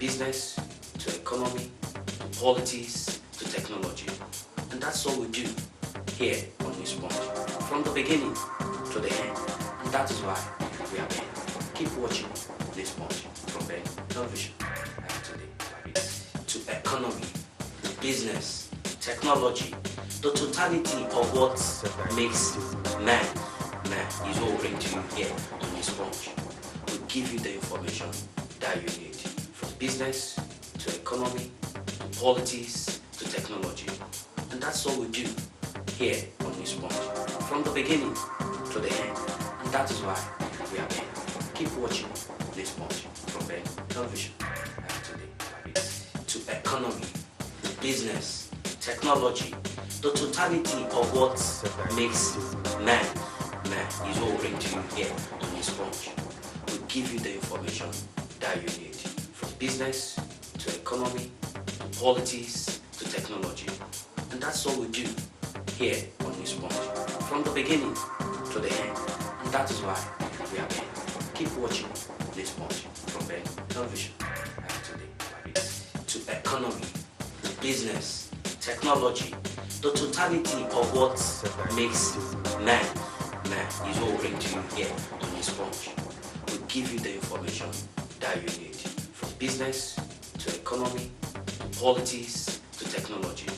business, to economy, to politics, to technology. And that's all we do here on Newspunch, from the beginning to the end. And that is why we are here. Keep watching Newspunch from the television today. To economy, business, technology, the totality of what makes man is all bring to you here on Newspunch. We give you the information that you need, from business to economy, to politics, to technology. And that's all we do here on Newspunch, from the beginning to the end. And that is why we are here. Keep watching Newspunch from the television today. To economy, business, technology, the totality of what makes man is all bring to you here on Newspunch. We give you the information that you need, from business to economy, to politics, to technology. And that's all we do here on Newspunch, from the beginning to the end. And that is why we are here. Keep watching Newspunch from the television today. To economy, business, technology, the totality of what makes man is all bring to you here on Newspunch. We give you the information that you need, from business to economy, to politics, to technology.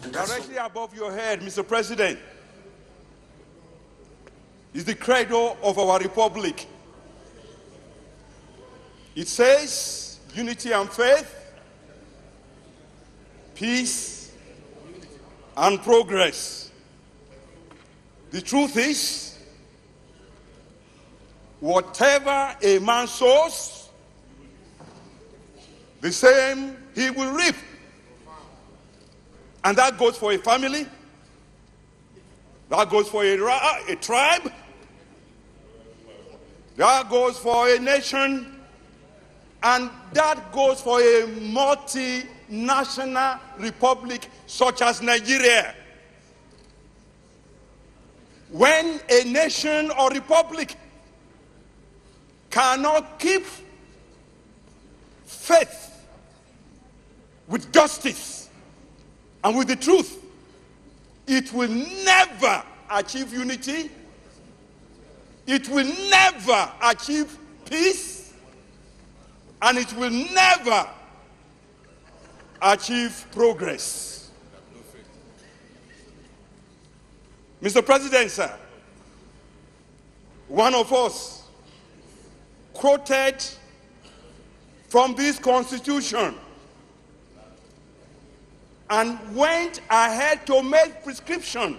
And that's directly above your head, Mr. President, is the credo of our republic. It says unity and faith, peace and progress. The truth is, whatever a man sows, the same he will reap. And that goes for a family, that goes for a tribe, that goes for a nation, and that goes for a multinational republic such as Nigeria. When a nation or republic cannot keep faith with justice and with the truth, it will never achieve unity, it will never achieve peace, and it will never achieve progress. Mr. President, sir, one of us quoted from this Constitution and went ahead to make prescription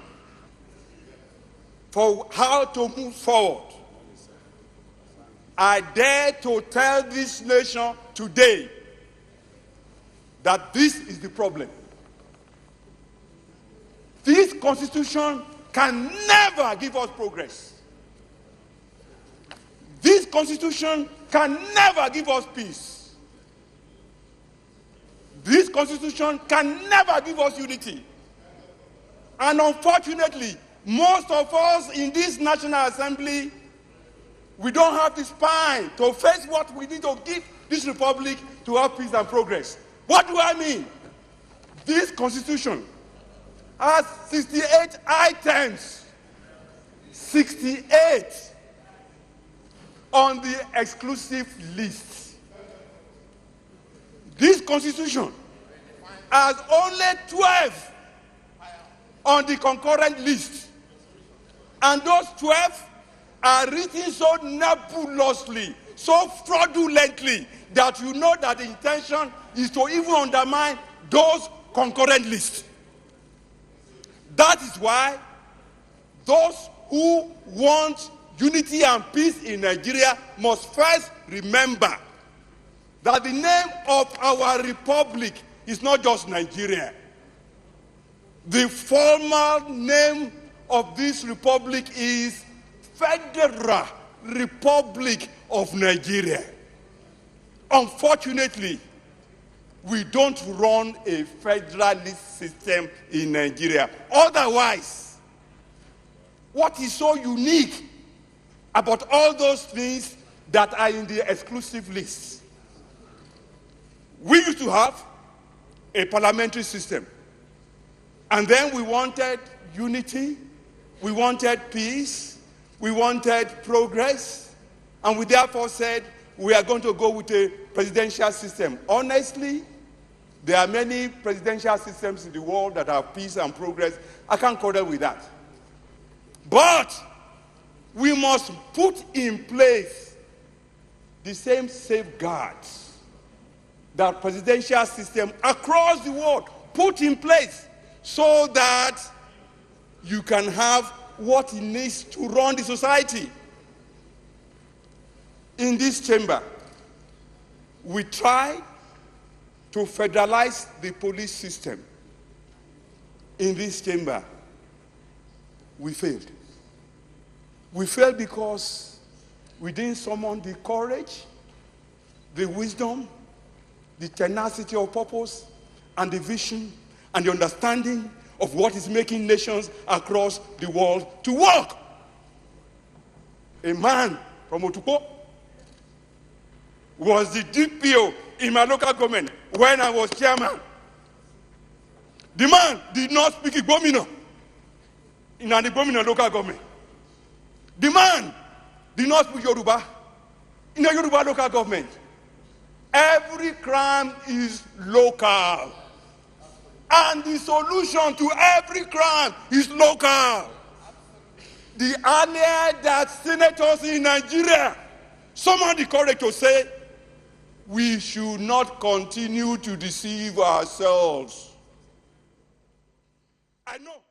for how to move forward. I dare to tell this nation today that this is the problem. This Constitution can never give us progress. This Constitution can never give us peace. This Constitution can never give us unity. And unfortunately, most of us in this National Assembly, we don't have the spine to face what we need to give this republic to have peace and progress. What do I mean? This Constitution has 68 items, 68 on the exclusive list. This Constitution has only 12 on the concurrent list. And those 12 are written so nebulously, so fraudulently, that you know that the intention is to even undermine those concurrent lists. That is why those who want unity and peace in Nigeria must first remember that the name of our republic is not just Nigeria. The formal name of this republic is Federal Republic of Nigeria. Unfortunately, we don't run a federalist system in Nigeria. Otherwise, what is so unique about all those things that are in the exclusive list? to have a parliamentary system. And then we wanted unity, we wanted peace, we wanted progress, and we therefore said we are going to go with a presidential system. Honestly, there are many presidential systems in the world that have peace and progress. I can't quarrel with that. But we must put in place the same safeguards that presidential system across the world put in place so that you can have what it needs to run the society. In this chamber, we try to federalize the police system. In this chamber, we failed. We failed because we didn't summon the courage, the wisdom, the tenacity of purpose, and the vision, and the understanding of what is making nations across the world to work. A man from Otukpo was the DPO in my local government when I was chairman. The man did not speak Igbomina in the Igbomina local government. The man did not speak Yoruba in the Yoruba local government. Every crime is local. And the solution to every crime is local. The earlier that senators in Nigeria summoned the courage to say, we should not continue to deceive ourselves. I know.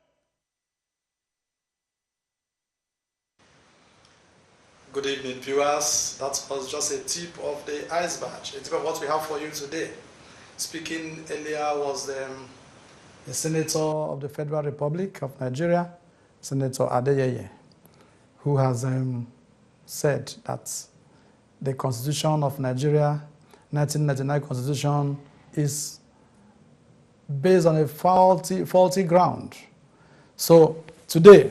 Good evening, viewers. That was just a tip of the iceberg, a tip of what we have for you today. Speaking earlier was the Senator of the Federal Republic of Nigeria, Senator Adeyeye, who has said that the Constitution of Nigeria, 1999 Constitution, is based on a faulty ground. So today,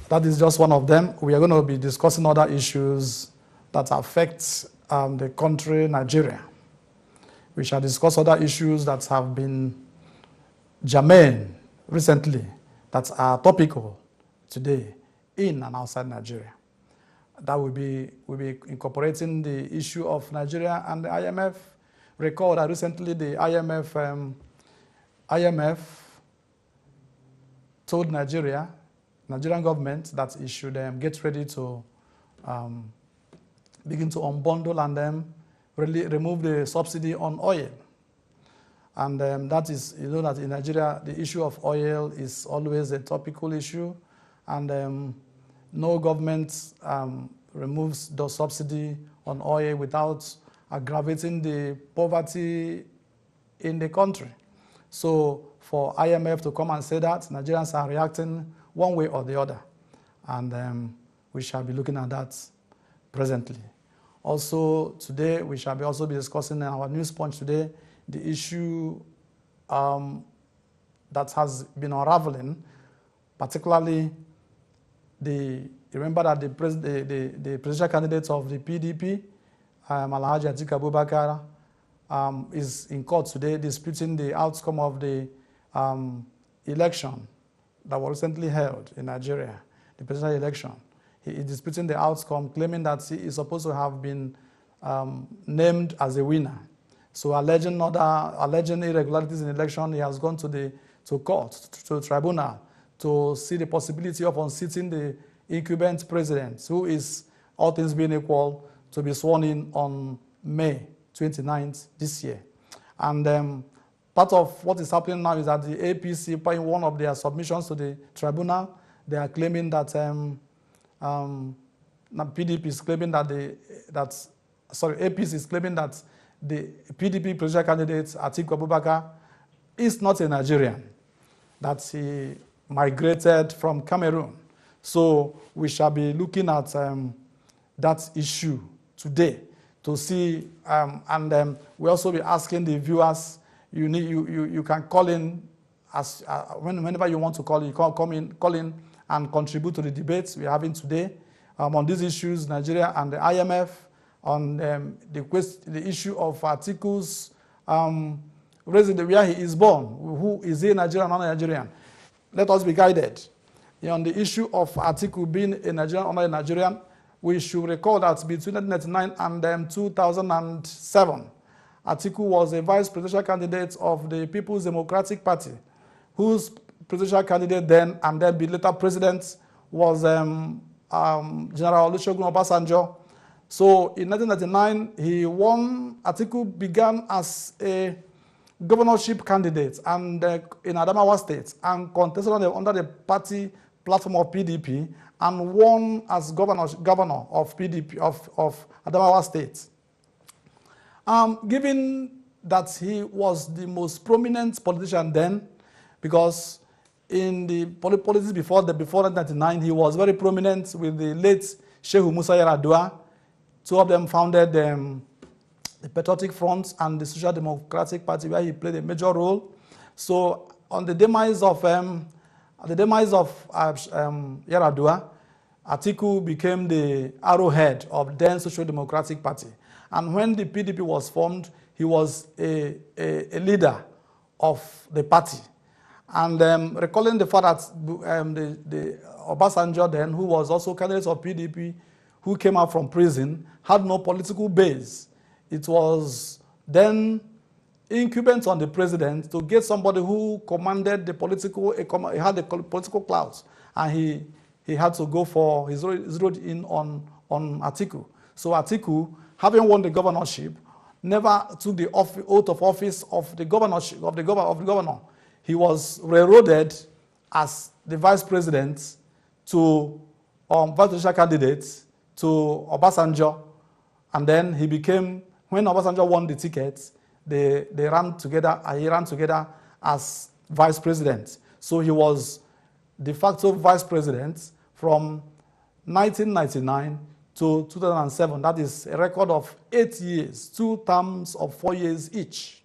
that is just one of them. We are going to be discussing other issues that affect the country, Nigeria. We shall discuss other issues that have been germane recently, that are topical today in and outside Nigeria. That will be incorporating the issue of Nigeria and the IMF. Recall that recently the IMF told Nigerian government that it should get ready to begin to unbundle and really remove the subsidy on oil. And that is, you know that in Nigeria, the issue of oil is always a topical issue, and no government removes the subsidy on oil without aggravating the poverty in the country. So for IMF to come and say that, Nigerians are reacting one way or the other, and we shall be looking at that presently. Also today, we shall also be discussing in our Newspunch today the issue that has been unraveling, particularly you remember that the presidential candidate of the PDP, Alhaji Atiku Abubakar, is in court today disputing the outcome of the election that was recently held in Nigeria, the presidential election. He is disputing the outcome, claiming that he is supposed to have been named as a winner. So alleging irregularities in the election, he has gone to court, to tribunal, to see the possibility of unseating the incumbent president, who is, all things being equal, to be sworn in on May 29th this year. And part of what is happening now is that the APC, in one of their submissions to the tribunal, they are claiming that PDP is claiming that APC is claiming that the PDP presidential candidate Atiku Abubakar is not a Nigerian, that he migrated from Cameroon. So we shall be looking at that issue today to see, and we'll also be asking the viewers. You can call in as whenever you want to call. You can call in and contribute to the debates we're having today on these issues, Nigeria and the IMF, on the issue of Atiku's resident where he is born. Who is he, Nigerian or Nigerian? Let us be guided. On the issue of Atiku being a Nigerian or not a Nigerian, we should recall that between 1999 and 2007, Atiku was a vice presidential candidate of the People's Democratic Party, whose presidential candidate then and then later president was General Olusegun Obasanjo. So in 1999, Atiku began as a governorship candidate and in Adamawa State and contested under the party platform of PDP and won as governor of PDP of Adamawa State. Given that he was the most prominent politician then, because in the politics before 1999, he was very prominent with the late Shehu Musa Yar'Adua. Two of them founded the Patriotic Front and the Social Democratic Party, where he played a major role. So on the demise of Yar'Adua, Atiku became the arrowhead of then Social Democratic Party. And when the PDP was formed, he was a leader of the party. And recalling the fact that the Obasanjo then, who was also candidate of PDP, who came out from prison, had no political base. It was then incumbent on the president to get somebody who commanded the political, he had the political clout, and he had to go for his road in on Atiku. So Atiku, having won the governorship, never took the oath of office of the governorship of the governor. He was railroaded as the vice president to vice presidential candidate to Obasanjo, and then he became, when Obasanjo won the ticket, they ran together, and he ran together as vice president. So he was de facto vice president from 1999 to 2007. That is a record of 8 years, 2 terms of 4 years each.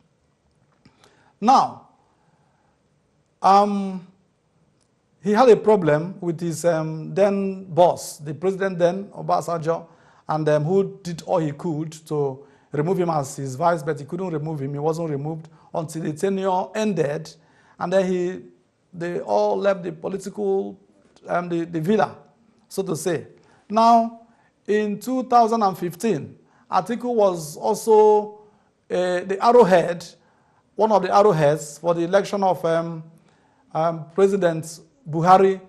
Now, he had a problem with his then boss, the president then, Obasanjo, and who did all he could to remove him as his vice, but he couldn't remove him. He wasn't removed until the tenure ended, and then they all left the political, the villa, so to say. Now, in 2015, Atiku was also the arrowhead, one of the arrowheads for the election of President Buhari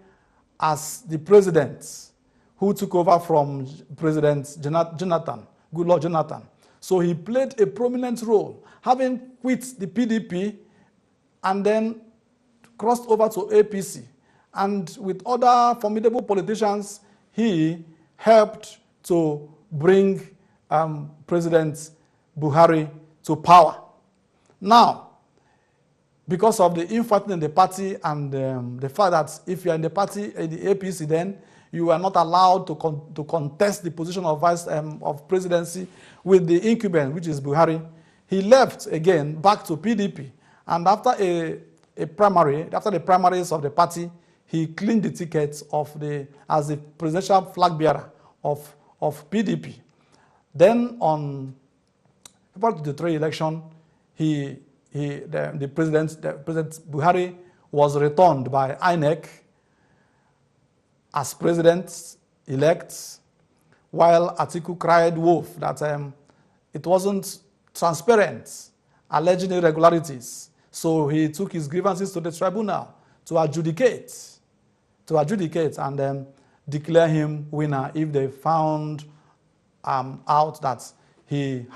as the president who took over from President Jonathan, Goodluck Jonathan. So he played a prominent role, having quit the PDP and then crossed over to APC. And with other formidable politicians, he helped to bring President Buhari to power. Now, because of the infighting in the party and the fact that if you are in the party, the APC, then you are not allowed to contest the position of of presidency with the incumbent, which is Buhari. He left again back to PDP, and after the primaries of the party, he cleaned the tickets as the presidential flag bearer of PDP. Then on April 23 election, President Buhari was returned by INEC as president-elect, while Atiku cried wolf that it wasn't transparent, alleging irregularities. So he took his grievances to the tribunal to adjudicate and declare him winner if they found out that he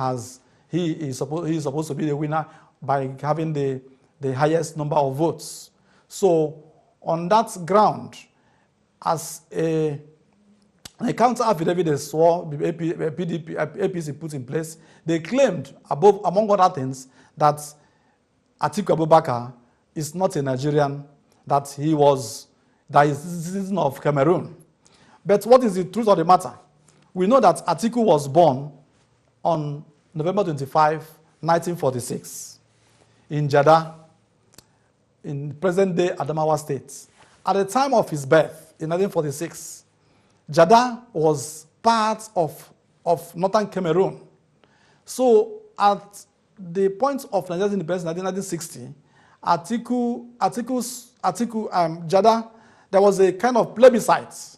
is supposed to be the winner by having the highest number of votes. So on that ground, as a counter affidavit they swore APC put in place, they claimed, among other things, that Atiku Abubakar is not a Nigerian, that he is a citizen of Cameroon. But what is the truth of the matter? We know that Atiku was born on November 25, 1946, in Jeddah, in present-day Adamawa State. At the time of his birth, in 1946, Jeddah was part of northern Cameroon. So at the point of Nigeria's independence in 1960, Jada, there was a kind of plebiscite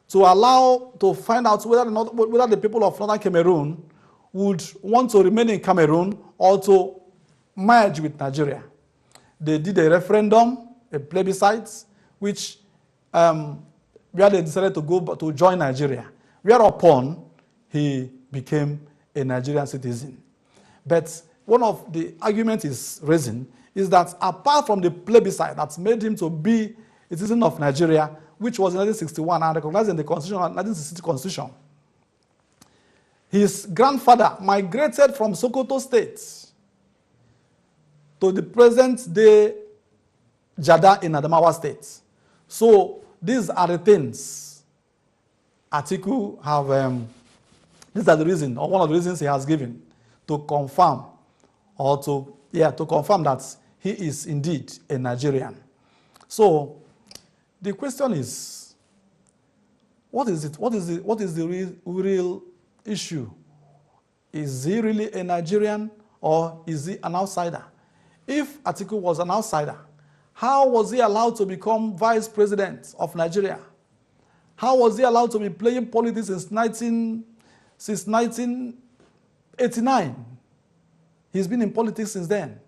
to find out whether the people of northern Cameroon would want to remain in Cameroon or to merge with Nigeria. They did a referendum, a plebiscite, which where they decided to join Nigeria. Whereupon he became a Nigerian citizen. But one of the arguments is raising is that apart from the plebiscite that made him to be a citizen of Nigeria, which was in 1961 and recognized in the Constitution, 1960 Constitution, his grandfather migrated from Sokoto State to the present-day Jada in Adamawa State. So these are the things Atiku have, these are the reason, or one of the reasons he has given to confirm, or to confirm that he is indeed a Nigerian. So the question is, what is it? What is the real issue? Is he really a Nigerian, or is he an outsider? If Atiku was an outsider, how was he allowed to become vice president of Nigeria? How was he allowed to be playing politics since 1989? He's been in politics since then.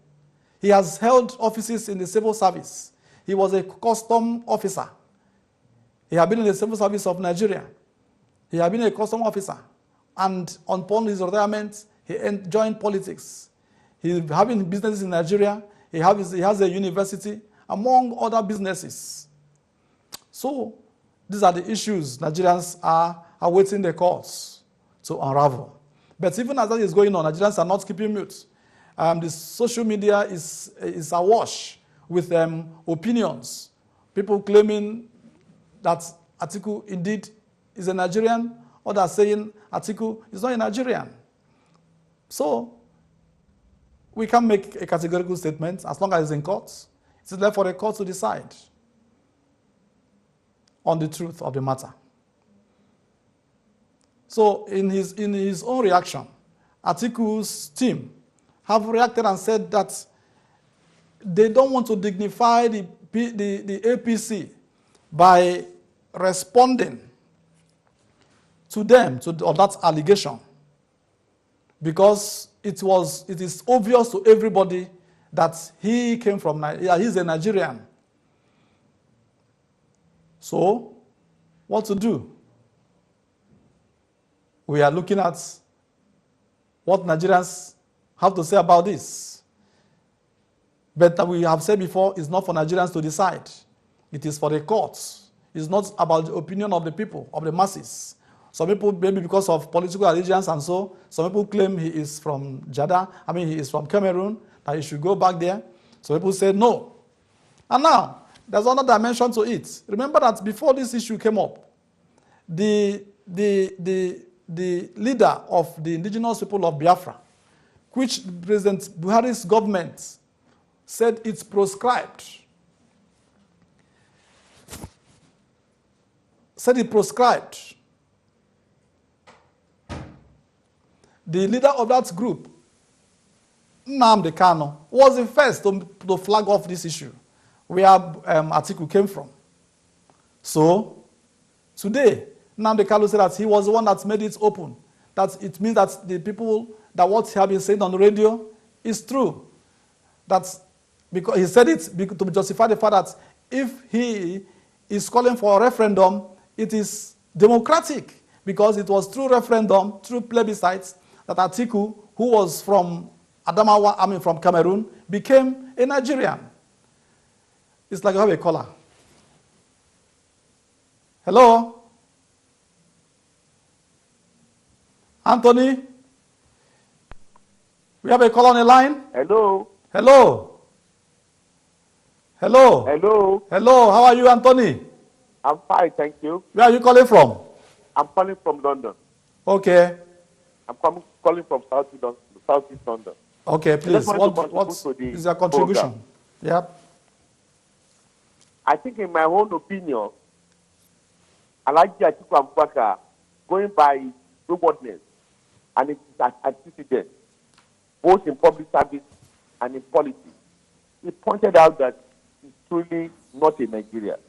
He has held offices in the civil service. He was a custom officer. He had been in the civil service of Nigeria. He had been a custom officer. And upon his retirement, he joined politics. He's having businesses in Nigeria. He has a university, among other businesses. So these are the issues Nigerians are awaiting the courts to unravel. But even as that is going on, Nigerians are not keeping mute. The social media is awash with opinions. People claiming that Atiku indeed is a Nigerian, others saying Atiku is not a Nigerian. So we can make a categorical statement as long as it's in court. It's left for the court to decide on the truth of the matter. So in his own reaction, Atiku's team have reacted and said that they don't want to dignify the APC by responding to them on that allegation, because it is obvious to everybody that he came from Nigeria. He's a Nigerian. So, what to do? We are looking at what Nigerians have to say about this. But we have said before, it's not for Nigerians to decide. It is for the courts. It's not about the opinion of the people, of the masses. Some people, maybe because of political allegiance and so, some people claim he is from he is from Cameroon, that he should go back there. Some people say no. And now, there's another dimension to it. Remember that before this issue came up, the leader of the indigenous people of Biafra, which President Buhari's government said it's proscribed, the leader of that group, Nnamdi Kanu, was the first to flag off this issue, where Atiku came from. So, today, Nnamdi Kanu said that he was the one that made it open. That it means that the people, that what he has been saying on the radio is true. That's because he said it to justify the fact that if he is calling for a referendum, it is democratic, because it was through referendum, through plebiscites, that Atiku, who was from from Cameroon, became a Nigerian. It's like you have a caller. Hello? Anthony? We have a caller on the line? Hello? Hello? Hello? Hello? Hello, how are you, Anthony? I'm fine, thank you. Where are you calling from? I'm calling from London. Okay. I'm calling from Southeast London. Okay, please. What is your contribution? Program. Yep. I think, in my own opinion, Alhaji Atiku Abubakar, going by waywardness and its antecedents, both in public service and in politics. He pointed out that he's truly not a Nigerian.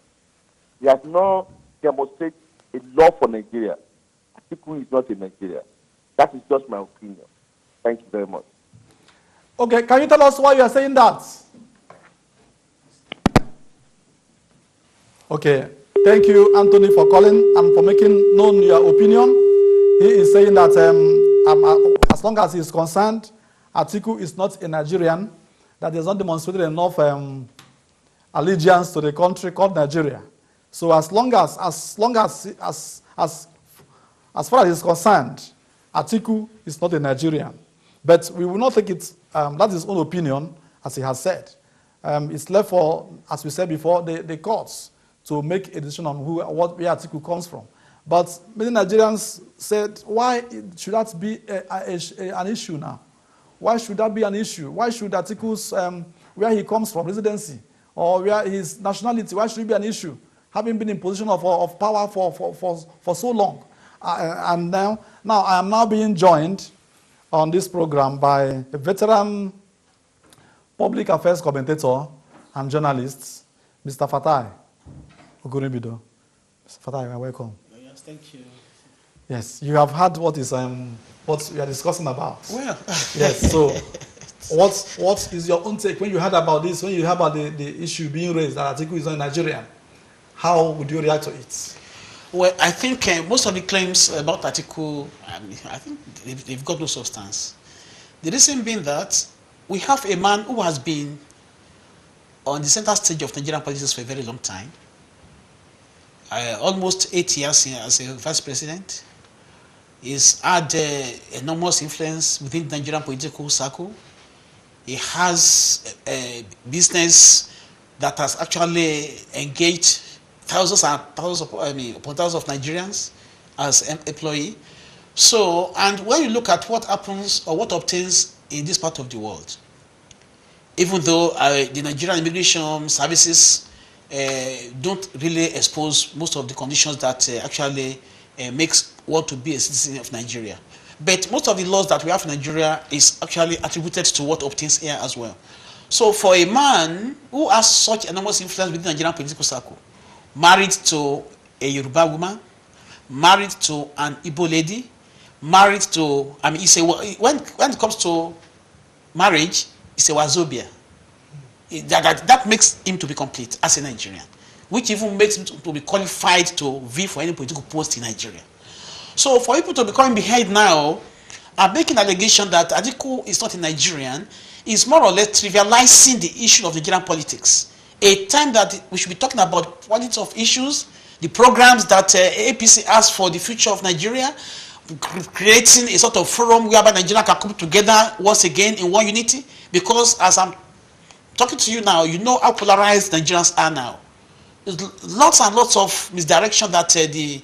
He has not demonstrated a law for Nigeria. Atiku is not a Nigerian. That is just my opinion. Thank you very much. Okay, can you tell us why you are saying that? Okay, thank you, Anthony, for calling and for making known your opinion. He is saying that as long as he is concerned, Atiku is not a Nigerian, that he has not demonstrated enough allegiance to the country called Nigeria. So as far as he is concerned, Atiku is not a Nigerian. But we will not take it, that's his own opinion, as he has said. It's left for, as we said before, the courts to make a decision on where Atiku comes from. But many Nigerians said, why should that be an issue now? Why should that be an issue? Why should Atiku's, where he comes from, residency, or where his nationality, why should it be an issue? Having been in position of power for so long. And now I am now being joined on this program by a veteran public affairs commentator and journalist, Mr. Fatai Oguribido. Mr. Fatai, you are welcome. Yes, thank you. Yes, you have heard what we are discussing about. Well, yes. So, what is your own take when you heard about this? When you heard about the issue being raised that Atiku is not Nigerian, how would you react to it? Well, I think most of the claims about Atiku, I think they've got no substance. The reason being that we have a man who has been on the center stage of Nigerian politics for a very long time, almost 8 years as a vice president. He's had enormous influence within the Nigerian political circle. He has a business that has actually engaged thousands of Nigerians as an employee. So, and when you look at what happens or what obtains in this part of the world, even though the Nigerian immigration services don't really expose most of the conditions that actually makes one to be a citizen of Nigeria. But most of the laws that we have in Nigeria is actually attributed to what obtains here as well. So for a man who has such enormous influence within the Nigerian political circle, married to a Yoruba woman, married to an Igbo lady, married to, I mean, when it comes to marriage, it's a wazobia. That makes him to be complete as a Nigerian, which even makes him to be qualified to vie for any political post in Nigeria. So for people to be coming behind now and making an allegation that Atiku is not a Nigerian is more or less trivializing the issue of Nigerian politics. A time that we should be talking about quality of issues, the programs that APC has for the future of Nigeria, creating a sort of forum whereby Nigeria can come together once again in one unity. Because as I'm talking to you now, you know how polarized Nigerians are now. There's lots and lots of misdirection that the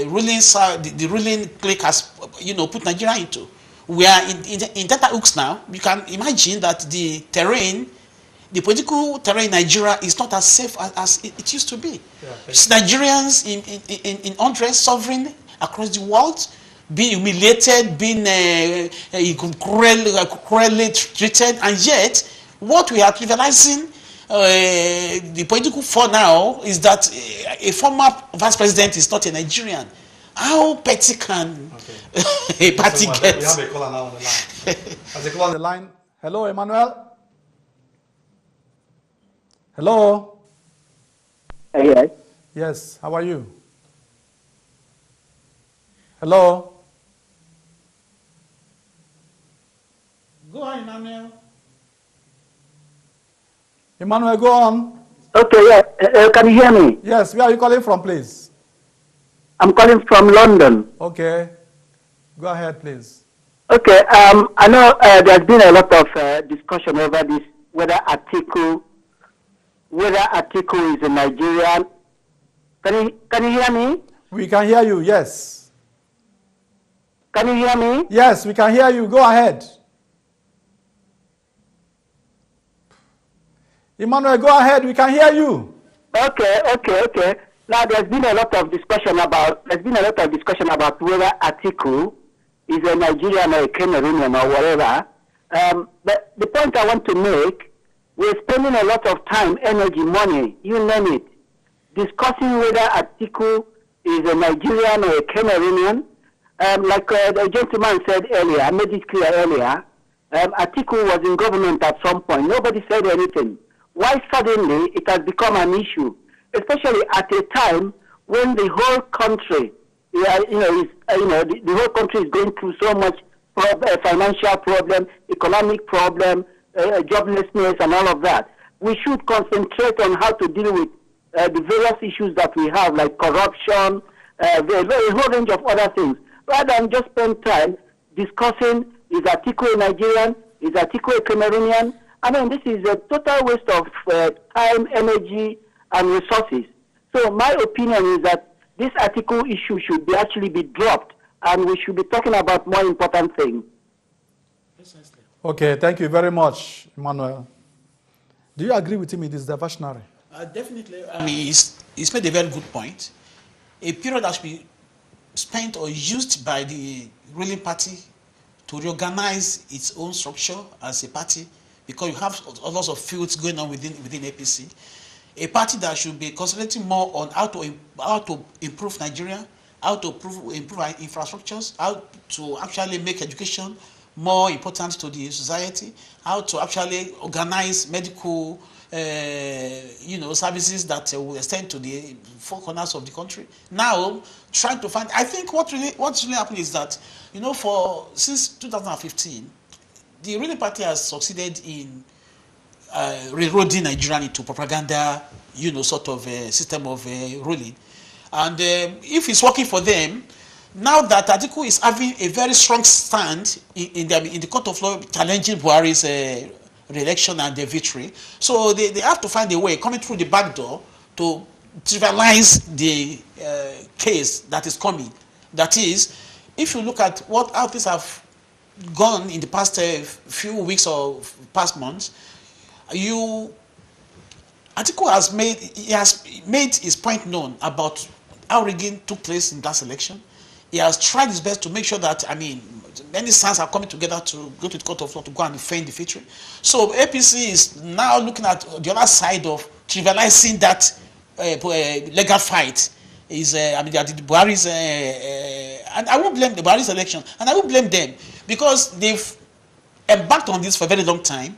ruling clique has, put Nigeria into. We are in data hooks now. You can imagine that the political terrain in Nigeria is not as safe as it used to be. Yeah, Nigerians in undress, sovereign across the world, being humiliated, being cruelly treated, and yet what we are trivializing the political for now is that a former vice president is not a Nigerian. How petty can a party get? We have a caller now on the line. Has a caller on the line. Hello, Emmanuel. Hello. Yes. Yes. How are you? Hello. Go on, Emmanuel. Emmanuel, go on. Okay, yeah. Can you hear me? Yes. Where are you calling from, please? I'm calling from London. Okay. Go ahead, please. Okay. I know there's been a lot of discussion over this, whether Atiku is a Nigerian. Can you hear me? We can hear you, yes. Can you hear me? Yes, we can hear you. Go ahead. Emmanuel, go ahead. We can hear you. Okay. Now there's been a lot of discussion about whether Atiku is a Nigerian or a Cameroonian or whatever. But the point I want to make, we're spending a lot of time, energy, money, you name it, discussing whether Atiku is a Nigerian or a Cameroonian. Like the gentleman said earlier, I made it clear earlier, Atiku was in government at some point. Nobody said anything. Why suddenly it has become an issue, especially at a time when the whole country, the whole country is going through so much financial problem, economic problem, joblessness, and all of that. We should concentrate on how to deal with the various issues that we have, like corruption, a whole range of other things, rather than just spend time discussing, is Atiku a Nigerian, is Atiku a Cameroonian? I mean, this is a total waste of time, energy, and resources. So my opinion is that this Atiku issue should actually be dropped, and we should be talking about more important things. Okay, thank you very much, Emmanuel. Do you agree with him in this diversionary? Definitely. I mean, he's made a very good point. A period that should be spent or used by the ruling party to reorganize its own structure as a party, because you have lots of fields going on within APC. A party that should be concentrating more on how to improve Nigeria, how to improve our infrastructures, how to actually make education more important to the society, how to actually organize medical services that will extend to the four corners of the country. Now, trying to find, I think what's really happening is that, since 2015, the ruling party has succeeded in reloading Nigeria into propaganda, sort of a system of ruling. And if it's working for them, now that Atiku is having a very strong stand in the court of law, challenging Buhari's re-election and their victory, so they have to find a way, coming through the back door, to trivialize the case that is coming. That is, if you look at how things have gone in the past few weeks or past months, Atiku has made his point known about how rigging took place in that election. He has tried his best to make sure that, many signs are coming together to go to the court of law to go and defend the victory. So APC is now looking at the other side of trivializing that legal fight. Buhari's, and I won't blame the Buhari's election, and I won't blame them, because they've embarked on this for a very long time,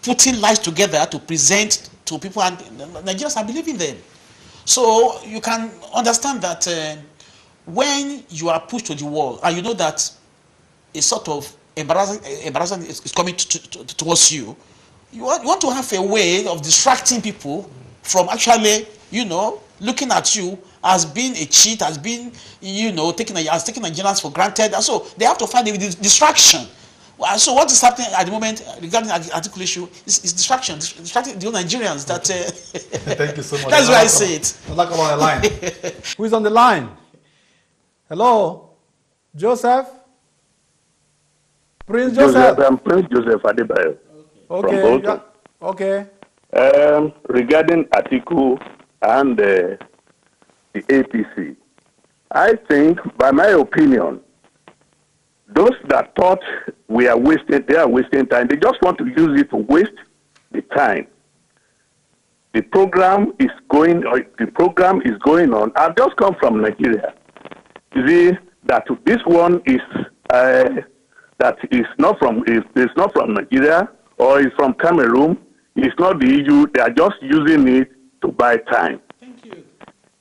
putting lies together to present to people, and Nigerians are believing them. So you can understand that when you are pushed to the wall, and you know that a sort of embarrassment is coming towards you, you want to have a way of distracting people from actually, looking at you as being a cheat, as being, taking Nigerians for granted. And so they have to find a distraction. So what is happening at the moment regarding the article issue is distraction, distracting the Nigerians. That Thank you so much. That's why I say it. Like on the line. Who is on the line? Hello, Joseph. Prince Joseph. I'm Prince Joseph Adebayo. Okay. From Bolton. Okay. Regarding Atiku and the APC, I think, by my opinion, those that thought they are wasting time. They just want to use it to waste the time. The program is going on. I've just come from Nigeria. You see that this one is that is not from Nigeria, or is from Cameroon. It's not the EU. They are just using it to buy time. Thank you.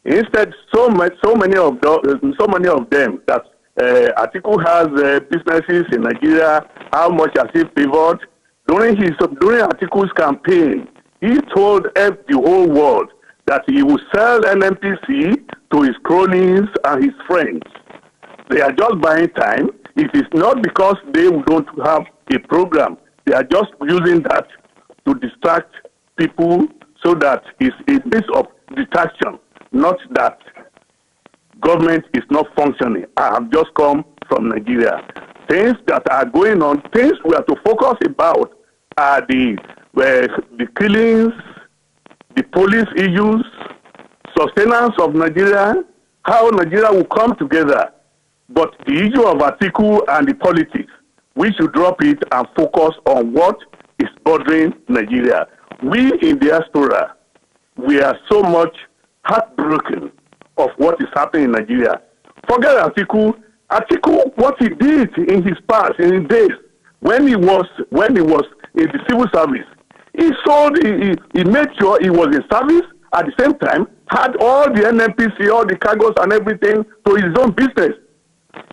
Instead, so many of them that Atiku has businesses in Nigeria. How much has he favored? During Atiku's campaign, he told the whole world that he will sell NNPC to his cronies and his friends. They are just buying time. It is not because they don't have a program. They are just using that to distract people, so that it's a piece of distraction, not that government is not functioning. I have just come from Nigeria. Things that are going on, things we have to focus about are the killings, the police issues, sustenance of Nigeria, how Nigeria will come together. But the issue of Atiku and the politics, we should drop it and focus on what is bothering Nigeria. We in diaspora, we are so much heartbroken of what is happening in Nigeria. Forget Atiku. Atiku, what he did in his past, in his days, when he was in the civil service, he made sure he was in service, at the same time, had all the NNPC, all the cargoes and everything to his own business.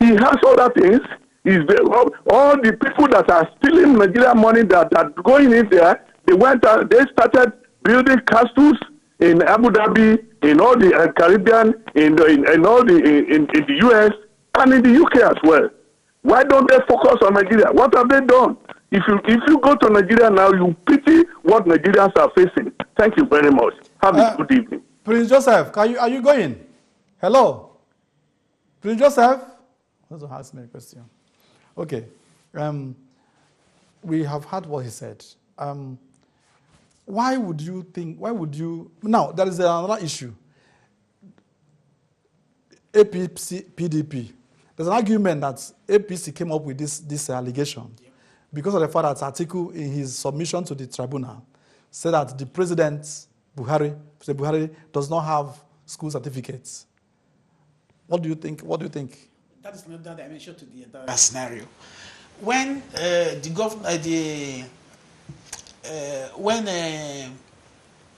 He has all that things. All the people that are stealing Nigerian money that are going in there, they started building castles in Abu Dhabi, in all the Caribbean, in the US, and in the UK as well. Why don't they focus on Nigeria? What have they done? If you go to Nigeria now, you pity what Nigerians are facing. Thank you very much. Have a good evening. Prince Joseph, are you going? Hello? Prince Joseph? That's a ask me a question. Okay. We have heard what he said. Why would you, now there is another issue. APC, PDP. There's an argument that APC came up with this allegation because of the fact that Atiku, in his submission to the tribunal, said that the President Buhari does not have school certificates. What do you think? That is another dimension to the entire scenario. When the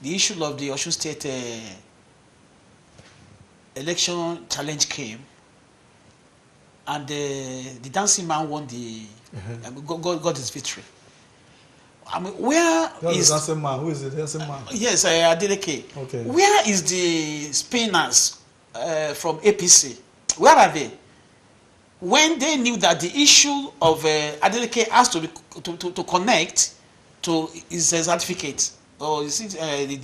issue of the Osun State election challenge came, and the dancing man won got his victory. I mean, where is the dancing man? Who is the dancing man? Yes, Adeleke. Okay. Where is the spinners from APC? Where are they? When they knew that the issue of Adeleke has to connect to his certificate, or is it that he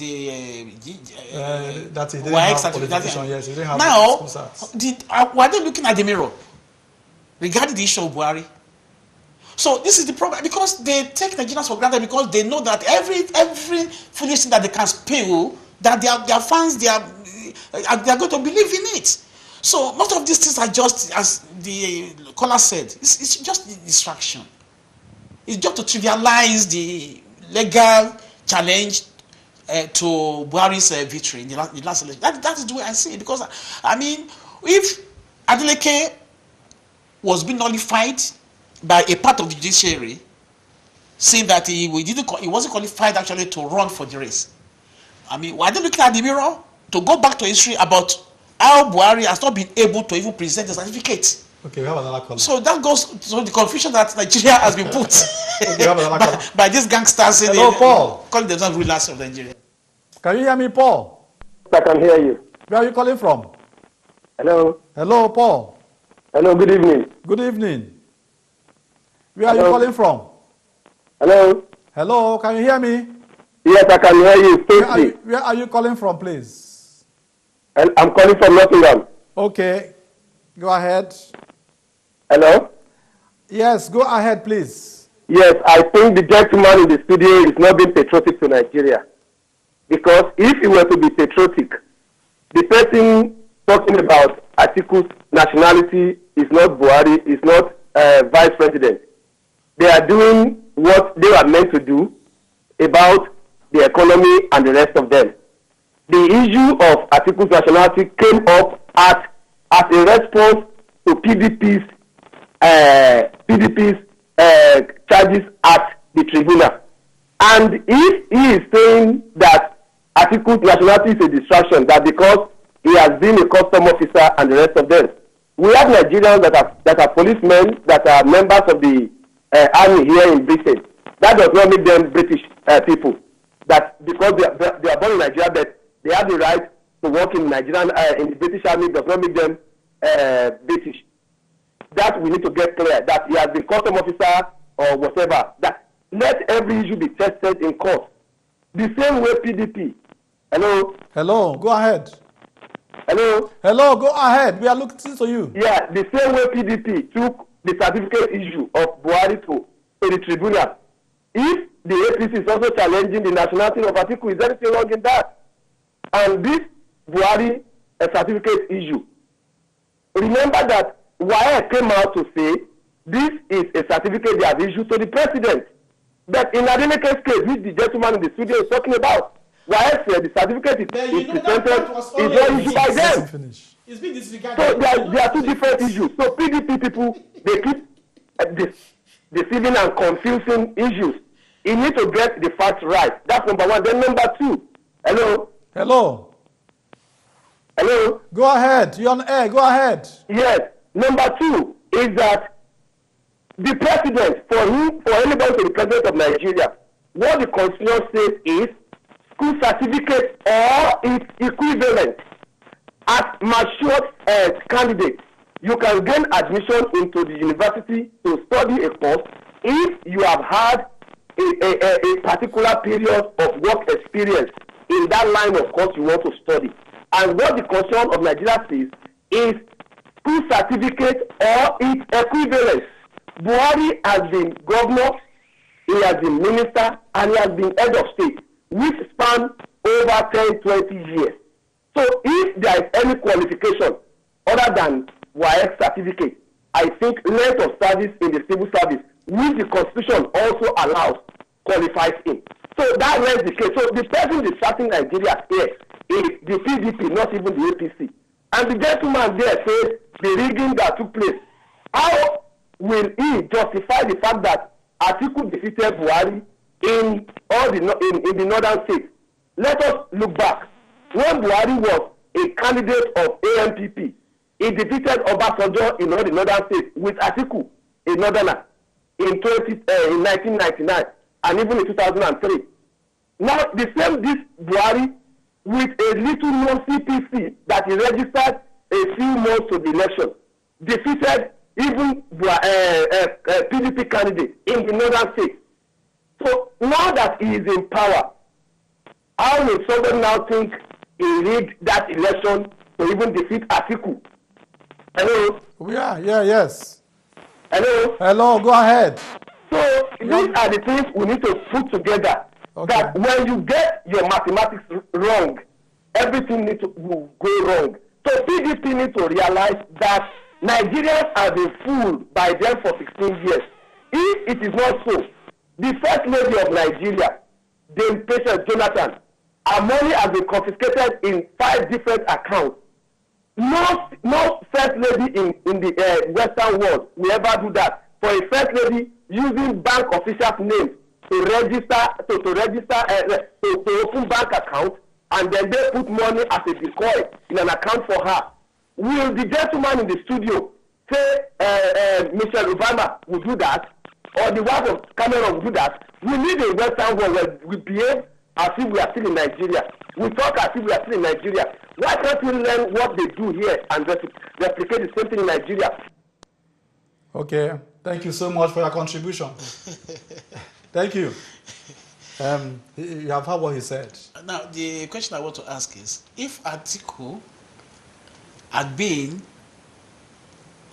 didn't have qualification? Yes, he didn't have. Now, were they looking at the mirror regarding the issue of Buhari? So this is the problem, because they take Nigerians for granted, because they know that every foolish thing that they can spill, that their fans they are going to believe in it. So most of these things are just, as the caller said, it's just a distraction. It's just to trivialize the legal challenge to Buhari's victory in the last election. That is the way I see it, because I mean, if Adeleke was being nullified by a part of the judiciary, saying that he wasn't qualified actually to run for the race, I mean, were they looking at the mirror to go back to history about how Buhari has not been able to even present the certificate? Okay, we have another caller. So that goes to the confusion that Nigeria has been put by these gangsters. Hello, Paul. Calling themselves rulers of Nigeria. Can you hear me, Paul? I can hear you. Where are you calling from? Hello. Hello, Paul. Hello, good evening. Good evening. Where are you calling from? Hello. Hello, can you hear me? Yes, I can hear you. Where are you calling from, please? And I'm calling from Nottingham. Okay, go ahead. Hello? Yes, go ahead, please. Yes, I think the gentleman in the studio is not being patriotic to Nigeria. Because if he were to be patriotic, the person talking about Atiku's nationality is not Buhari, is not vice president. They are doing what they are meant to do about the economy and the rest of them. The issue of Atiku's nationality came up as a response to PDP's charges at the tribunal. And if he is saying that Atiku's nationality is a distraction, that because he has been a custom officer and the rest of them, we have Nigerians that are policemen, that are members of the army here in Britain. That does not make them British people. That because they are born in Nigeria, but they have the right to work in Nigerian in the British army does not make them British. That we need to get clear. That he has been custom officer or whatever. That let every issue be tested in court. The same way PDP. Hello. Hello. Go ahead. Hello. Hello. Go ahead. We are looking to you. Yeah, the same way PDP took the certificate issue of Buhari to the tribunal. If the APC is also challenging the nationality of Atiku, is there anything wrong in that? And this Buhari certificate issue, remember that WAEC came out to say this is a certificate they have issued to the president. But in Adeneke's case, which the gentleman in the studio is talking about, while the certificate is presented, is not issued by them. It's been disregarded. So there are two different issues. So PDP people, they keep deceiving and confusing issues. You need to get the facts right. That's number one. Then number two. Hello? Hello? Hello? Go ahead. You're on air. Go ahead. Yes. Number two is that the president, for anybody to be president of Nigeria, what the constitution says is school certificate or its equivalent. As matured candidate, you can gain admission into the university to study a course if you have had a particular period of work experience in that line of course you want to study. And what the Constitution of Nigeria says is school certificate or its equivalent. Buhari has been governor, he has been minister, and he has been head of state, which span over 10-20 years. So if there is any qualification other than WAEC certificate, I think length of service in the civil service, which the Constitution also allows, qualifies in. So that remains the case. So the person distracting Nigeria here is the PDP, not even the APC. And the gentleman there says the rigging that took place. How will he justify the fact that Atiku defeated Buhari in the northern states? Let us look back. When Buhari was a candidate of ANPP, he defeated Obasanjo in all the northern states with Atiku, a northerner, in 1999 and even in 2003. Now, the same this Buhari with a little non-CPC that he registered a few months to the election, defeated even PDP candidate in the northern states. So now that he is in power, how will someone now think he rigged that election to even defeat Atiku? Hello? Yes. Hello? Hello, go ahead. So these are the things we need to put together. Okay. That when you get your mathematics wrong, everything needs to go wrong. So PDP need to realize that Nigerians have been fooled by them for 16 years. If it is not so, the first lady of Nigeria, Dame Patience Jonathan, her money has been confiscated in 5 different accounts. No first lady in the Western world will ever do that. For a first lady using bank officials' names to open bank account, and then they put money as a decoy in an account for her. Will the gentleman in the studio say Michelle Obama will do that, or the wife of Cameron will do that? We need a Western world where we behave as if we are still in Nigeria. We talk as if we are still in Nigeria. Why can't we learn what they do here and replicate the same thing in Nigeria? Okay, thank you so much for your contribution. Thank you. You have heard what he said. Now, the question I want to ask is, if Atiku had been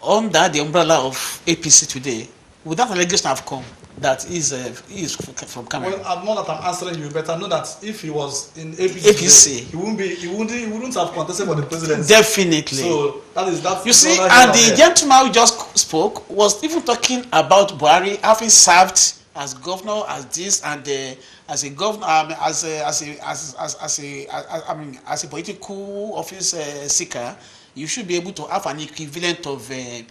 under the umbrella of APC today, would that allegation have come that he is from Cameroon? Well, I'm not that I'm answering you, but I know that if he was in APC, today, he wouldn't have contested for the presidency. Definitely. So that. You see, and the gentleman who just spoke was even talking about Buhari having served as governor, as this, and as a governor, as a political office seeker. You should be able to have an equivalent of WAEC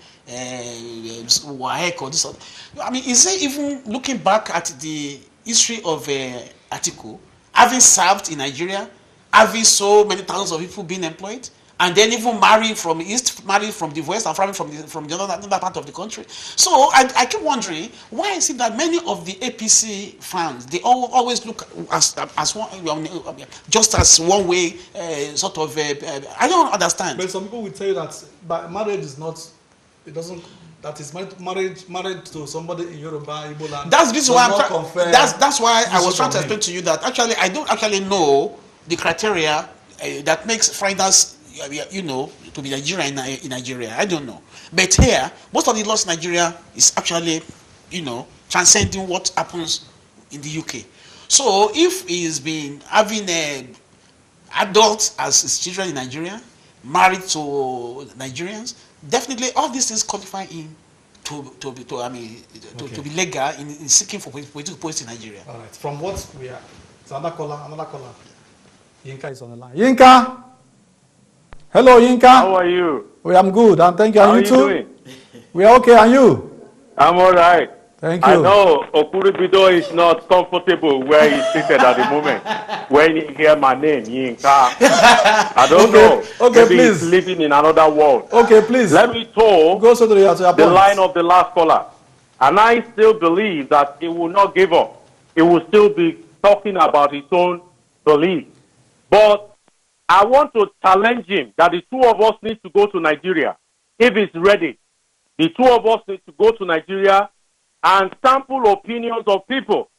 or this. I mean, is it even looking back at the history of Atiku, having served in Nigeria, having so many thousands of people being employed, and then even marrying from the east, marrying from the west, and from the other part of the country? So I keep wondering, why is it that many of the APC fans, they always look as one, just as one way, sort of, I don't understand. But some people will tell you that marriage is not, it doesn't, that is married to somebody in Yoruba, Igbo land. That's the reason why that's why I was trying to explain to you that actually I don't actually know the criteria that makes foreigners, to be Nigerian in Nigeria. I don't know. But here, most of the laws in Nigeria is actually, transcending what happens in the UK. So if he's been having adults as his children in Nigeria, married to Nigerians, definitely all these things qualify him to be legal in seeking for political posts in Nigeria. All right. From what we are, it's another caller. Yinka is on the line. Yinka, hello, Yinka. How are you? We am good, and thank you. How And are you you too? doing? We are okay, and you? I'm all right. Thank you. I know Okuribido is not comfortable where he's seated at the moment. When he hear my name, Yinka, I don't know. Okay, Maybe please. he's living in another world. Okay, please. Let me talk Go to your the point. line of the last caller. And I still believe that he will not give up. He will still be talking about his own belief. But I want to challenge him that the two of us need to go to Nigeria. If he's ready, the two of us need to go to Nigeria and sample opinions of people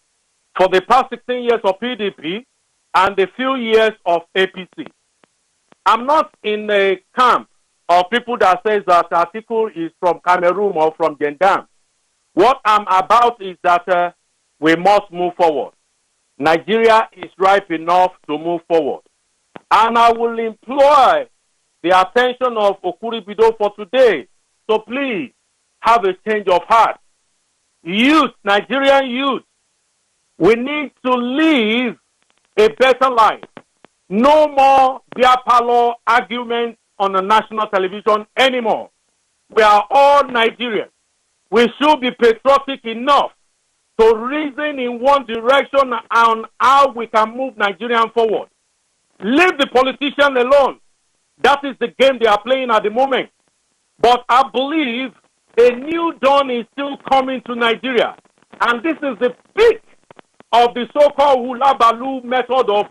for the past 16 years of PDP and the few years of APC. I'm not in a camp of people that says that Atiku is from Cameroon or from Gendam. What I'm about is that we must move forward. Nigeria is ripe enough to move forward. And I will employ the attention of Okuribido for today. So please have a change of heart. Youth, Nigerian youth, we need to live a better life. No more beer parlor arguments on the national television anymore. We are all Nigerians. We should be patriotic enough to reason in one direction on how we can move Nigerian forward. Leave the politicians alone. That is the game they are playing at the moment. But I believe a new dawn is still coming to Nigeria. And this is the peak of the so-called hula baloo method of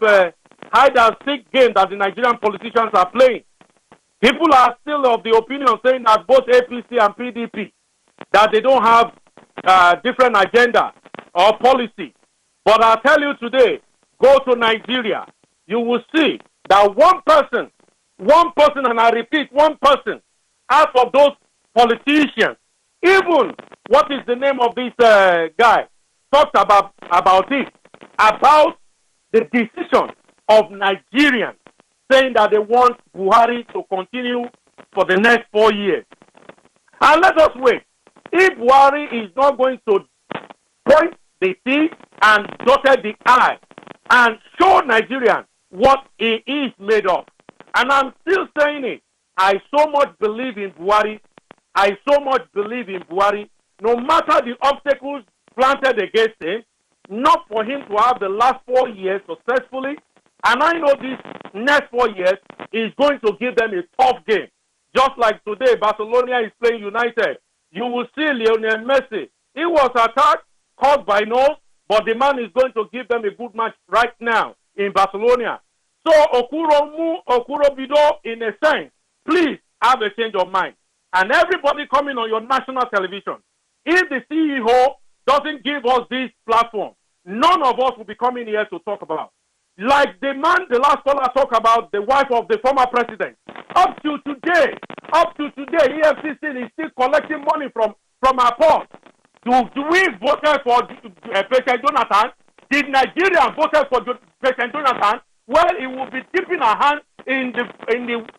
hide and seek game that the Nigerian politicians are playing. People are still of the opinion saying that both APC and PDP, that they don't have different agenda or policy. But I'll tell you today, go to Nigeria, you will see that one person, and I repeat, one person, out of those politicians, even what is the name of this guy, talked about it, about the decision of Nigerians saying that they want Buhari to continue for the next 4 years. And let us wait. If Buhari is not going to point the T and dotted the I and show Nigerians what he is made of, and I'm still saying it, I so much believe in Buhari. No matter the obstacles planted against him, not for him to have the last 4 years successfully. And I know this next 4 years is going to give them a tough game. Just like today, Barcelona is playing United. You will see Lionel Messi. He was attacked, caused by nose, but the man is going to give them a good match right now in Barcelona. So Okurobido, in a sense, please have a change of mind. And everybody coming on your national television, if the CEO doesn't give us this platform, none of us will be coming here to talk about. Like the man, the last caller talked about, the wife of the former president. Up to today, EFCC is still collecting money from our port. Do we vote for President Jonathan? Did Nigeria vote for President Jonathan? Well, it will be dipping our hand in the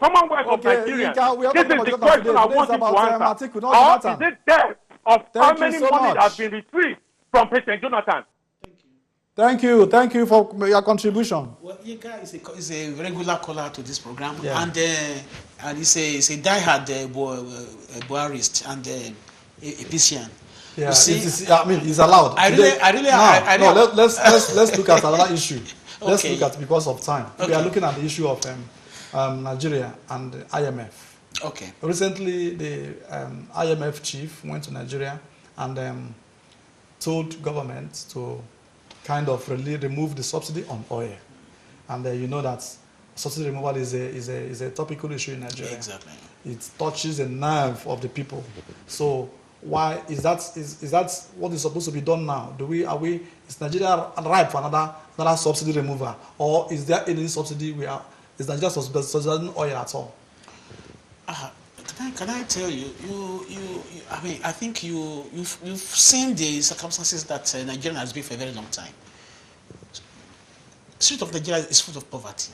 Commonwealth of Nigeria. This is the question I want you to answer. Or is it death of how many money has been retrieved from President Jonathan? Thank you for your contribution. Well, Yinka is a regular caller to this program, and he's a diehard Buharist and a Piscian. Yeah, it's allowed. Let's look at another issue. Let's look at, because of time. Okay. We are looking at the issue of Nigeria and the IMF. Okay. Recently, the IMF chief went to Nigeria and told government to kind of remove the subsidy on oil. And you know that subsidy removal is a topical issue in Nigeria. Exactly. It touches the nerve of the people. So why is that what is supposed to be done now? Is Nigeria ripe for another subsidy removal, or is there any subsidy is Nigeria subsidizing oil at all? Can I tell you? I think you've seen the circumstances that Nigeria has been for a very long time. The street of Nigeria is full of poverty.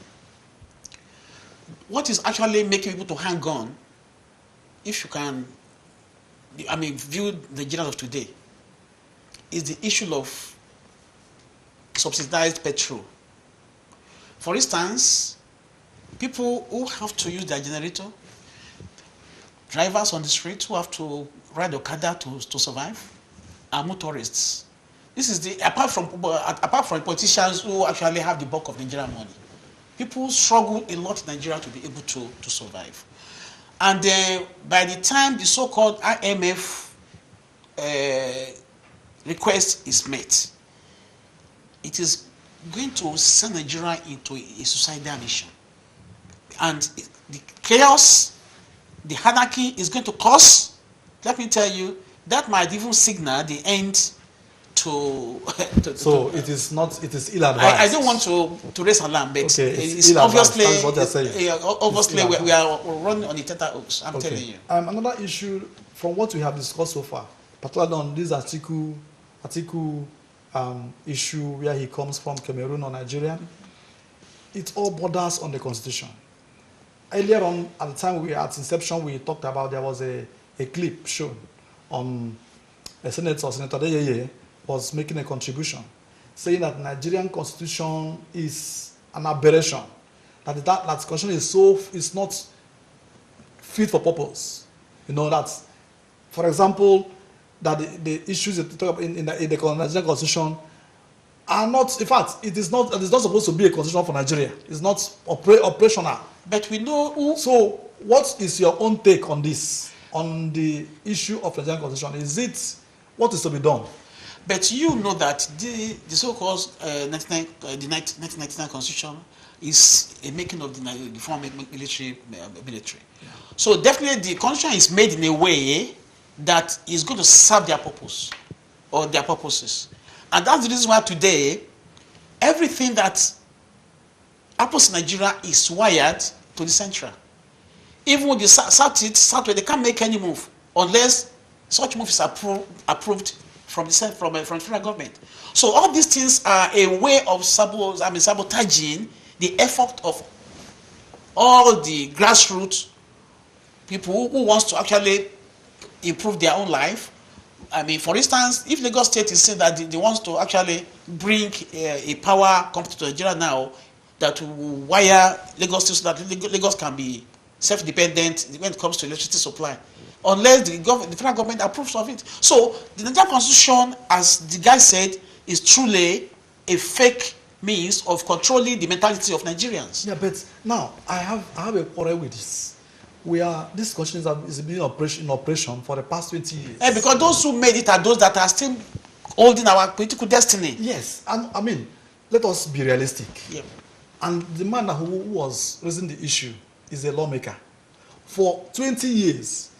What is actually making people to hang on, if you can view the Nigerians of today is the issue of subsidized petrol. For instance, people who have to use their generator, drivers on the street who have to ride Okada to survive, are motorists. This is apart from politicians who actually have the bulk of Nigerian money. People struggle a lot in Nigeria to be able to survive. And by the time the so-called IMF request is met, it is going to send Nigeria into a suicidal mission. And the chaos, the anarchy is going to cause, let me tell you, that might even signal the end to so it is ill-advised. I don't want to raise alarm, but okay, it's obviously, what they're saying. obviously we are running on the tetherhooks, I'm telling you. Another issue from what we have discussed so far, particularly on this Atiku issue where he comes from, Cameroon or Nigeria, it all borders on the constitution. Earlier on, at the time we were at inception, we talked about there was a clip shown on a Senator Deyeye was making a contribution, saying that Nigerian constitution is an aberration, that constitution is not fit for purpose. You know that, for example, that the issues that talk about in the Nigerian constitution are not, in fact, it is not supposed to be a constitution for Nigeria. It's not operational. But we know who. So, what is your own take on this, on the issue of Nigerian constitution? What is to be done? But you know that the so-called 1999 constitution is a making of the former military. Yeah. So definitely the constitution is made in a way that is going to serve their purpose or their purposes. And that's the reason why today everything that happens in Nigeria is wired to the central. Even with the Southwest, they can't make any move unless such move is approved from the federal government. So all these things are a way of sabotaging the effort of all the grassroots people who wants to actually improve their own life. For instance, if Lagos State is saying that they wants to actually bring a power company to Nigeria now that will wire Lagos State so that Lagos can be self-dependent when it comes to electricity supply, unless the federal government approves of it. So the Nigerian constitution, as the guy said, is truly a fake means of controlling the mentality of Nigerians. Yeah, but now I have a quarrel with this. This constitution is being in operation for the past 20 years. Because those who made it are those that are still holding our political destiny. Yes, and let us be realistic. Yeah. And the man who was raising the issue is a lawmaker. For 20 years,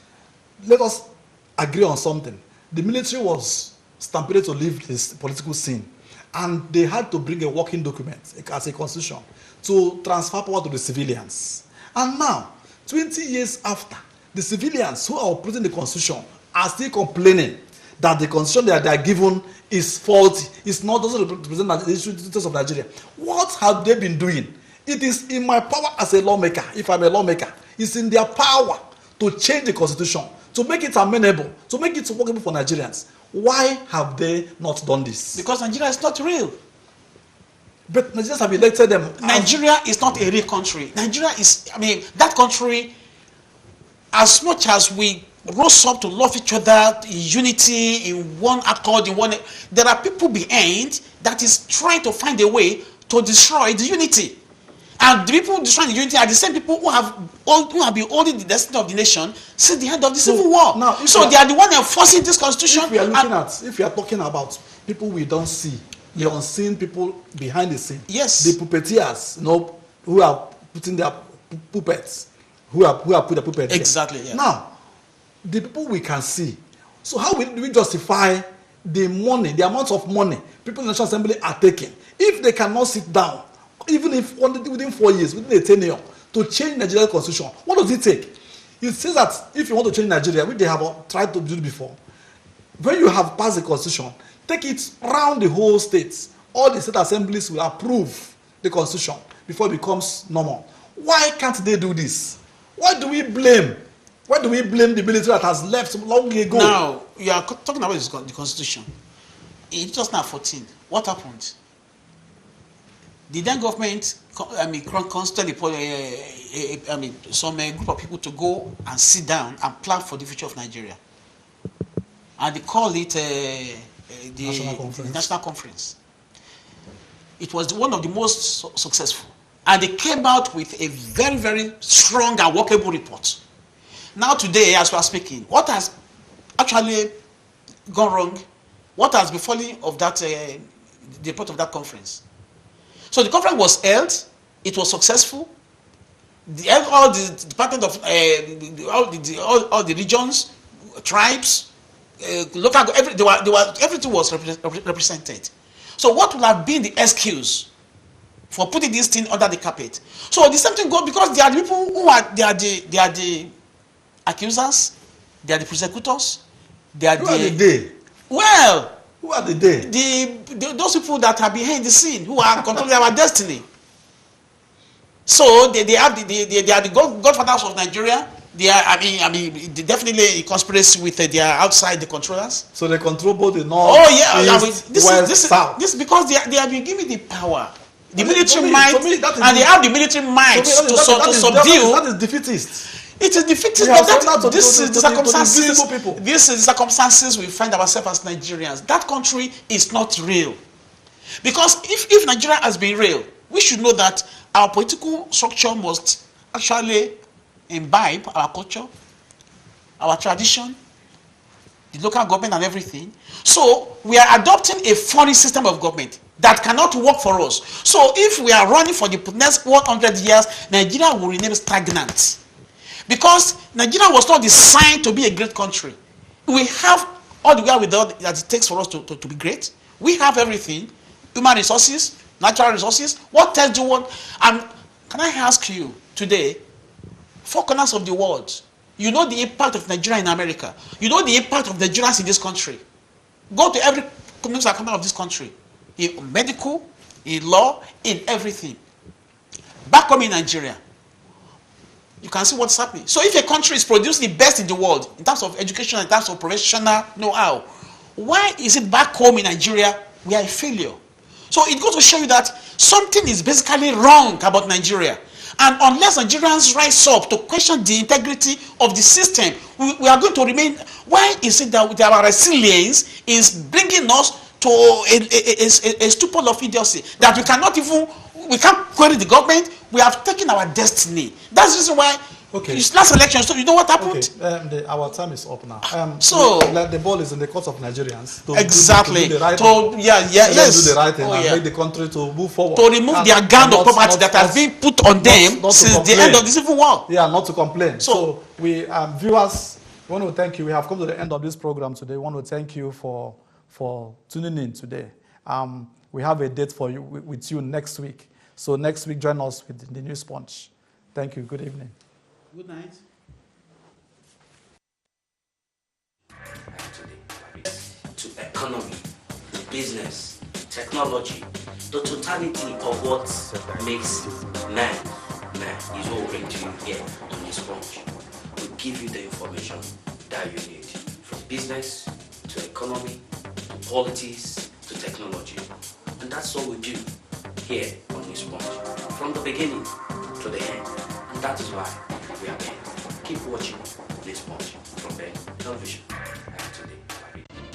let us agree on something. The military was stampeded to leave this political scene, and they had to bring a working document as a constitution to transfer power to the civilians. And now, 20 years after, the civilians who are operating the constitution are still complaining that the constitution that they are given is faulty. It's not doesn't represent the interests of Nigeria. What have they been doing? It is in my power as a lawmaker, if I'm a lawmaker, it's in their power to change the constitution, to make it amenable, to make it workable for Nigerians. Why have they not done this? Because Nigeria is not real. But Nigerians have elected them. Nigeria is not a real country. Nigeria is, that country, as much as we rose up to love each other in unity, in one accord, there are people behind that is trying to find a way to destroy the unity. And the people destroying the unity are the same people who have been holding the destiny of the nation since the end of the Civil War. Now, so they are the one enforcing this constitution. If we are talking about people we don't see, the unseen people behind the scene, yes, the puppeteers, who are putting their puppets, who are put the puppets. Exactly. Yeah. Now, the people we can see. So how do we justify the money, the amount of money people in the National Assembly are taking, if they cannot sit down, even if within 4 years, within a tenure, to change Nigerian constitution? What does it take? It says that if you want to change Nigeria, which they have tried to do before, when you have passed the constitution, take it around the whole state. All the state assemblies will approve the constitution before it becomes normal. Why can't they do this? Why do we blame Why do we blame the military that has left long ago? Now, you are talking about the Constitution. In 2014, what happened? The then government, constantly put some group of people to go and sit down and plan for the future of Nigeria. And they call it the National Conference. It was one of the most successful. And they came out with a very, very strong and workable report. Now today, as we are speaking, what has actually gone wrong? What has befallen of that, the report of that conference? So the conference was held, it was successful. All the department of all the regions, tribes, local, everything was represented. So what would have been the excuse for putting this thing under the carpet? So the same thing goes because there are the people who are the accusers, they are the prosecutors, they are who are the they? Well, who are the they? Those people that are behind the scene, who are controlling our destiny. So they are the godfathers of Nigeria. They are, they definitely in conspiracy with they are outside the controllers. So they control both the north, east, west, south. This is because they have been given the power, the military might, and they have the military might to subdue. That is defeatist. It is defeated. This is the circumstances. This is the circumstances we find ourselves as Nigerians. That country is not real. Because if Nigeria has been real, we should know that our political structure must actually imbibe our culture, our tradition, the local government and everything. So we are adopting a foreign system of government that cannot work for us. So if we are running for the next 100 years, Nigeria will remain stagnant. Because Nigeria was not designed to be a great country. We have all the wherewithal that it takes for us to be great. We have everything. Human resources, natural resources. What else do you want? And can I ask you today, 4 corners of the world, you know the impact of Nigeria in America. You know the impact of Nigerians in this country. Go to every community corner of this country. In medical, in law, in everything. Back home in Nigeria, you can see what's happening. So if a country is producing the best in the world in terms of education, in terms of professional know-how, why is it back home in Nigeria we are a failure? So it goes to show you that something is basically wrong about Nigeria. And unless Nigerians rise up to question the integrity of the system, we are going to remain. Why is it that our resilience is bringing us to a stupor of idiocy that we can't query the government? We have taken our destiny. That's the reason why. Okay. It's last election, so you know what happened? Okay. Our time is up now. So the ball is in the court of Nigerians. Exactly. To do the right yes. Do the right thing and make the country to move forward. To remove their gun of property that has been put on them since the end of the Civil War. Yeah, not to complain. So we viewers, we want to thank you. We have come to the end of this program today. We want to thank you for tuning in today. We have a date for you with you next week. So next week, join us with the Newspunch. Thank you. Good evening. Good night. To economy, business, technology, the totality of what makes man is what we bring to you here on Newspunch. We give you the information that you need, from business to economy, to politics, to technology. And that's what we do here on Newspunch, from the beginning to the end. And that is why we are here. Keep watching Newspunch from Ben Television.